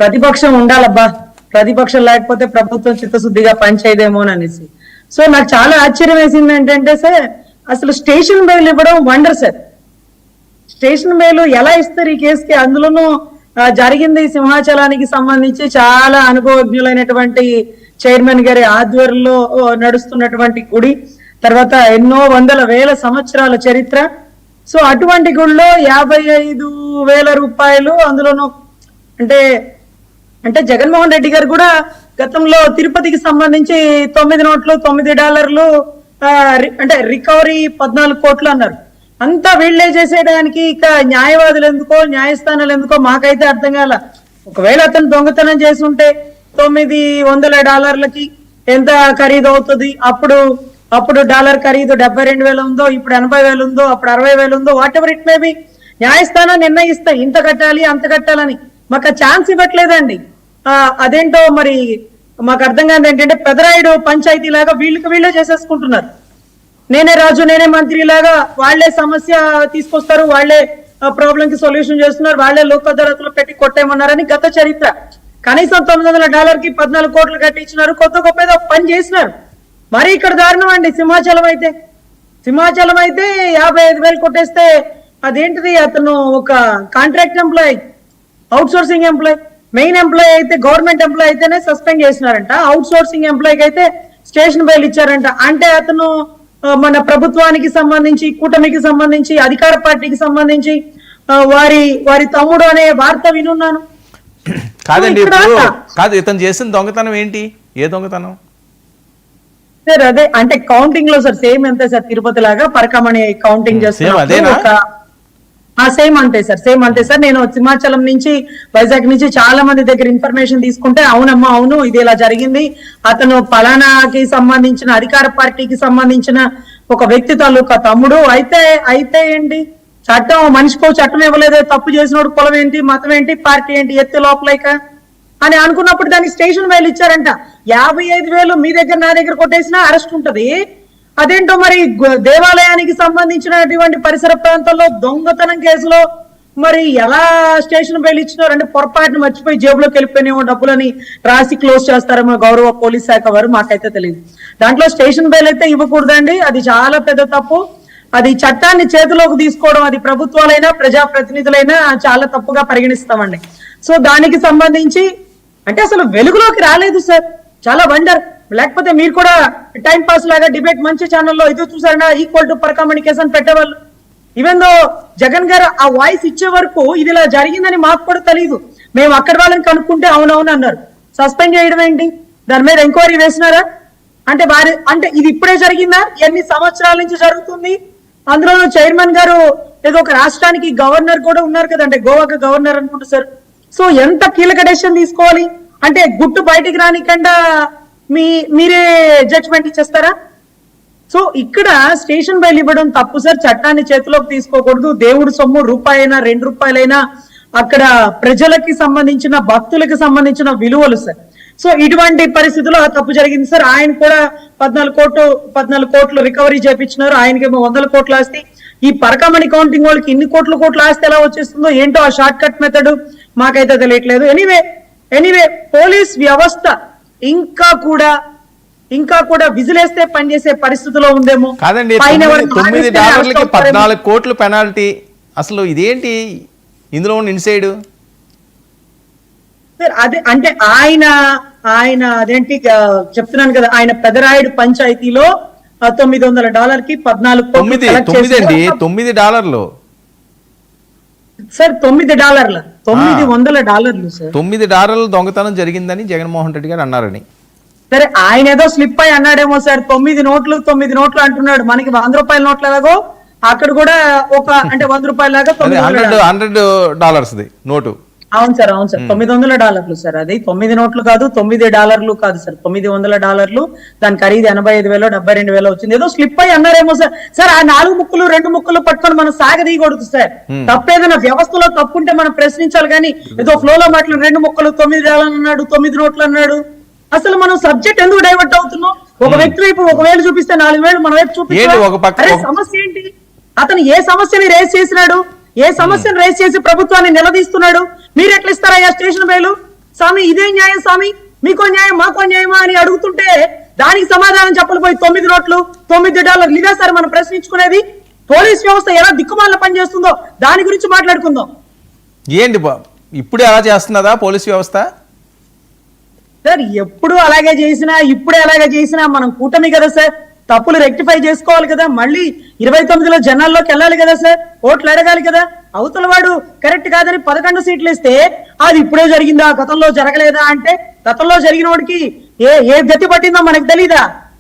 ప్రతిపక్షం ఉండాలబ్బా, ప్రతిపక్షం లేకపోతే ప్రభుత్వం చిత్తశుద్ధిగా పనిచేయదేమో అనేసి. సో నాకు చాలా ఆశ్చర్యం వేసింది ఏంటంటే సార్, అసలు స్టేషన్ బెయిల్ ఇవ్వడం వండర్ సార్. స్టేషన్ బెయిల్ ఎలా ఇస్తారు ఈ కేసుకి? అందులోనూ జరిగింది సింహాచలానికి సంబంధించి చాలా అనుభవజ్ఞులైనటువంటి చైర్మన్ గారి ఆధ్వర్యంలో నడుస్తున్నటువంటి గుడి, తర్వాత ఎన్నో వందల వేల సంవత్సరాల చరిత్ర. సో అటువంటి గుడిలో 55,000 రూపాయలు, అందులోనూ అంటే జగన్మోహన్ రెడ్డి గారు కూడా గతంలో తిరుపతికి సంబంధించి 9 నోట్లు $9 అంటే రికవరీ 14 కోట్లు అన్నారు. అంతా వీళ్ళే చేసేయడానికి ఇక న్యాయవాదులు ఎందుకో న్యాయస్థానాలు ఎందుకో మాకైతే అర్థం కాల. ఒకవేళ అతను దొంగతనం చేసి ఉంటే $900 ఎంత ఖరీదు అవుతుంది? అప్పుడు డాలర్ ఖరీదు 72,000 ఉందో, ఇప్పుడు 80,000 ఉందో, అప్పుడు 60,000 ఉందో, what ever it may be, న్యాయస్థానం నిర్ణయిస్తాయి ఇంత కట్టాలి అంత కట్టాలని. మాకు ఆ ఛాన్స్ ఇవ్వట్లేదండి. అదేంటో మరి మాకు అర్థం కాదు. ఏంటంటే పెదరాయుడు పంచాయతీ లాగా వీళ్ళే చేసేసుకుంటున్నారు. నేనే రాజు నేనే మంత్రి లాగా వాళ్లే సమస్య తీసుకొస్తారు, వాళ్లే ప్రాబ్లం కి సొల్యూషన్ చేస్తున్నారు, వాళ్లే లోక్ అదాలత్లో పెట్టి కొట్టేయమన్నారని గత చరిత్ర. కనీసం $900 14 కోట్లు కట్టించినారు, కొత్త గొప్ప ఏదో పని చేసినారు. మరి ఇక్కడ దారుణం అండి. సింహాచలం అయితే 55,000 కొట్టేస్తే అదేంటిది? అతను ఒక contract employee, out sourcing employee. Main employee అయితే గవర్నమెంట్ ఎంప్లాయీ అయితేనే సస్పెండ్ చేసినారంట, అవుట్ సోర్సింగ్ ఎంప్లాయీకి అయితే స్టేషన్ బెయిల్ ఇచ్చారంట. అంటే అతను మన ప్రభుత్వానికి సంబంధించి, కూటమికి సంబంధించి, అధికార పార్టీకి సంబంధించి వారి తమ్ముడు అనే వార్త వినున్నాను. కాదండి, కాదు ఇతను చేసిన దొంగతనం ఏంటి? ఏ దొంగతనం సార్? అదే అంటే కౌంటింగ్ లో సార్ సేమ్ అంతే సార్, తిరుపతి లాగా పరకమణి కౌంటింగ్ చేస్తున్నారు. సేమ్ అంతే సార్. నేను సింహాచలం నుంచి, వైజాగ్ నుంచి చాలా మంది దగ్గర ఇన్ఫర్మేషన్ తీసుకుంటే, అవునమ్మా అవును ఇది ఇలా జరిగింది, అతను పలానాకి సంబంధించిన అధికార పార్టీకి సంబంధించిన ఒక వ్యక్తి తాలూకా తమ్ముడు. అయితే ఏంటి, చట్టం మనిషికో చట్టం ఇవ్వలేదే, తప్పు చేసినోడు కులం ఏంటి, మతం ఏంటి, పార్టీ ఏంటి, ఎత్తి లోపలైక అని అనుకున్నప్పుడు దానికి స్టేషన్ బెయిల్ ఇచ్చారంట. 55,000 మీ దగ్గర నా దగ్గర కొట్టేసినా అరెస్ట్ ఉంటది. అదేంటో మరి దేవాలయానికి సంబంధించినటువంటి పరిసర ప్రాంతాల్లో దొంగతనం కేసులో మరి ఎలా స్టేషన్ బెయిల్ ఇచ్చినారు? అంటే పొరపాటును మర్చిపోయి జేబులోకి వెళ్ళిపోయినేమో డబ్బులని రాసి క్లోజ్ చేస్తారేమో గౌరవ పోలీస్ శాఖ వారు, మాకైతే తెలియదు. దాంట్లో స్టేషన్ బెయిల్ అయితే ఇవ్వకూడదండి, అది చాలా పెద్ద తప్పు. అది చట్టాన్ని చేతిలోకి తీసుకోవడం, అది ప్రభుత్వాలైనా ప్రజాప్రతినిధులైనా చాలా తప్పుగా పరిగణిస్తామండి. సో దానికి సంబంధించి అంటే అసలు వెలుగులోకి రాలేదు సార్, చాలా వండర్. లేకపోతే మీరు కూడా టైం పాస్ లాగా డిబేట్ మంచి ఛానల్లో ఇది చూసారన్నా, ఈక్వల్ టు పరకమ్యూనికేషన్ పెట్టేవాళ్ళు. ఈవెన్ దో జగన్ గారు ఆ వాయిస్ ఇచ్చే వరకు ఇది ఇలా జరిగిందని మాకు కూడా తెలియదు. మేము అక్కడ వాళ్ళని కనుక్కుంటే అవునవును అన్నారు. సస్పెండ్ చేయడం ఏంటి? దాని మీద ఎంక్వైరీ వేసినారా? అంటే ఇది ఇప్పుడే జరిగిందా? ఎన్ని సంవత్సరాల నుంచి జరుగుతుంది? అందులో చైర్మన్ గారు ఏదో ఒక రాష్ట్రానికి గవర్నర్ కూడా ఉన్నారు కదంటే, గోవాకి గవర్నర్ అనుకుంటా సార్. సో ఎంత కీలక డెసిషన్ తీసుకోవాలి అంటే గుట్టు బయటికి రానికుండా మీరే జడ్జ్మెంట్ ఇచ్చేస్తారా? సో ఇక్కడ స్టేషన్ బెయిల్ ఇవ్వడం తప్పు సార్. చట్టాన్ని చేతిలోకి తీసుకోకూడదు. దేవుడు సొమ్ము రూపాయైనా $2 అక్కడ ప్రజలకి సంబంధించిన, భక్తులకు సంబంధించిన విలువలు సార్. సో ఇటువంటి పరిస్థితుల్లో తప్పు జరిగింది సార్. ఆయన కూడా 14 కోట్లు రికవరీ చేపించినారు. ఆయనకేమో 100 కోట్ల ఆస్తి. ఈ పరకమణి కౌంటింగ్ వాళ్ళకి ఇన్ని కోట్ల ఆస్తి ఎలా వచ్చేస్తుందో ఏంటో ఆ షార్ట్ కట్ మెథడ్ మాకైతే తెలియట్లేదు. ఎనీవే పోలీస్ వ్యవస్థ ఇంకా కూడా విజిలేస్తే పనిచేసే పరిస్థితిలో ఉందేమో. కాదండి, $9కి 14 కోట్లు పెనాల్టీ, అసలు ఇదేంటి ఇందులో ఉన్న ఇన్సైడ్? అదే అంటే ఆయన అదేంటి చెప్తున్నాను కదా, ఆయన పెదరాయుడు పంచాయతీలో $900కి 14 కోట్లు $9 సార్. $9 $900 సార్. $9 దొంగతనం జరిగిందని జగన్మోహన్ రెడ్డి గారు అన్నారని. సరే ఆయన ఏదో స్లిప్ అయి అన్నాడేమో సార్. 9 నోట్లు అంటున్నాడు. మనకి $100 నోట్లు ఎలాగో అక్కడ కూడా ఒక అంటే $100 లాగా $100 నోటు. అవును సార్ $900 సార్. అది 9 నోట్లు కాదు, $9 కాదు సార్, $900. దాని ఖరీదు 85,000 72,000 వచ్చింది. ఏదో స్లిప్ అయి అన్నారేమో సార్. సార్ ఆ 4 ముక్కలు 2 ముక్కలు పట్టుకొని మనం సాగదీయకూడదు సార్. తప్పేదైనా వ్యవస్థలో తప్పుంటే మనం ప్రశ్నించాలి కానీ ఏదో ఫ్లోలో మాటలు 2 ముక్కలు $9 అన్నాడు, 9 నోట్లు అన్నాడు. అసలు మనం సబ్జెక్ట్ ఎందుకు డైవర్ట్ అవుతున్నాం? ఒక వ్యక్తి వైపు 1,000 చూపిస్తే 4,000 మన వైపు చూపిస్తే సమస్య ఏంటి? అతను ఏ సమస్యని రేస్ చేసినాడు? ఏ సమస్యను రేస్ చేసి ప్రభుత్వాన్ని నిలదీస్తున్నాడు? మీరు ఎట్లా ఇస్తారయ్యా స్టేషన్ బెయిల్? స్వామి ఇదే న్యాయం స్వామి, మీకో న్యాయం మాకో న్యాయమా అని అడుగుతుంటే దానికి సమాధానం చెప్పలేకపోయి 9 నోట్లు $9 ఇదే సార్ మనం ప్రశ్నించుకునేది. పోలీస్ వ్యవస్థ ఎలా దిక్కుమాల పనిచేస్తుందో దాని గురించి మాట్లాడుకుందాం. ఏంటి ఇప్పుడు ఎలా చేస్తున్నదా పోలీస్ వ్యవస్థ? సార్ ఎప్పుడు అలాగే చేసినా ఇప్పుడే అలాగే చేసినా మనం కూటమి కదా సార్, తప్పులు రెక్టిఫై చేసుకోవాలి కదా, మళ్ళీ 29లో జనాల్లోకి వెళ్ళాలి కదా సార్, ఓట్లు అడగాలి కదా. అవతల వాడు కరెక్ట్ కాదని 11 సీట్లు ఇస్తే అది ఇప్పుడే జరిగిందా గతంలో జరగలేదా అంటే గతంలో జరిగిన వాడికి ఏ గతి పట్టిందో మనకు తెలీదా?